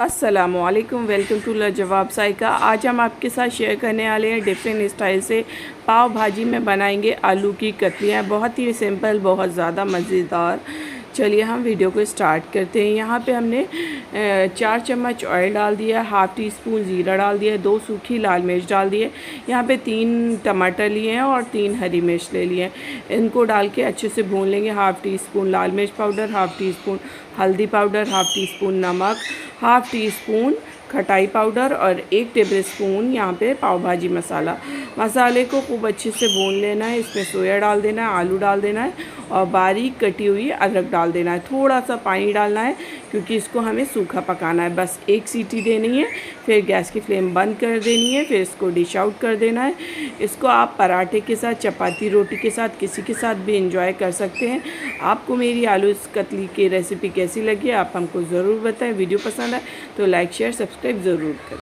अस्सलामुअलैकुम, welcome to लाजवाब ज़ायका। आज हम आपके साथ शेयर करने वाले हैं डिफरेंट स्टाइल से पाव भाजी में बनाएंगे आलू की कतलियाँ। बहुत ही सिंपल, बहुत ज़्यादा मज़ेदार। चलिए हम वीडियो को स्टार्ट करते हैं। यहाँ पे हमने 4 चम्मच ऑयल डाल दिया, हाफ़ टी स्पून ज़ीरा डाल दिया, 2 सूखी लाल मिर्च डाल दिए। यहाँ पे 3 टमाटर लिए हैं और 3 हरी मिर्च ले लिए हैं। इनको डाल के अच्छे से भून लेंगे। हाफ़ टी स्पून लाल मिर्च पाउडर, हाफ़ टी स्पून हल्दी पाउडर, हाफ़ टी स्पून नमक, हाफ़ टी स्पून खटाई पाउडर और 1 टेबल स्पून यहाँ पे पाव भाजी मसाला। मसाले को खूब अच्छे से भून लेना है। इसमें सोया डाल देना है, आलू डाल देना है और बारीक कटी हुई अदरक डाल देना है। थोड़ा सा पानी डालना है क्योंकि इसको हमें सूखा पकाना है। बस 1 सीटी देनी है, फिर गैस की फ्लेम बंद कर देनी है, फिर इसको डिश आउट कर देना है। इसको आप पराठे के साथ, चपाती रोटी के साथ, किसी के साथ भी इंजॉय कर सकते हैं। आपको मेरी आलू कतली की रेसिपी कैसी लगी आप हमको ज़रूर बताएं। वीडियो पसंद आए तो लाइक शेयर सब्सक्राइब ज़रूर करें।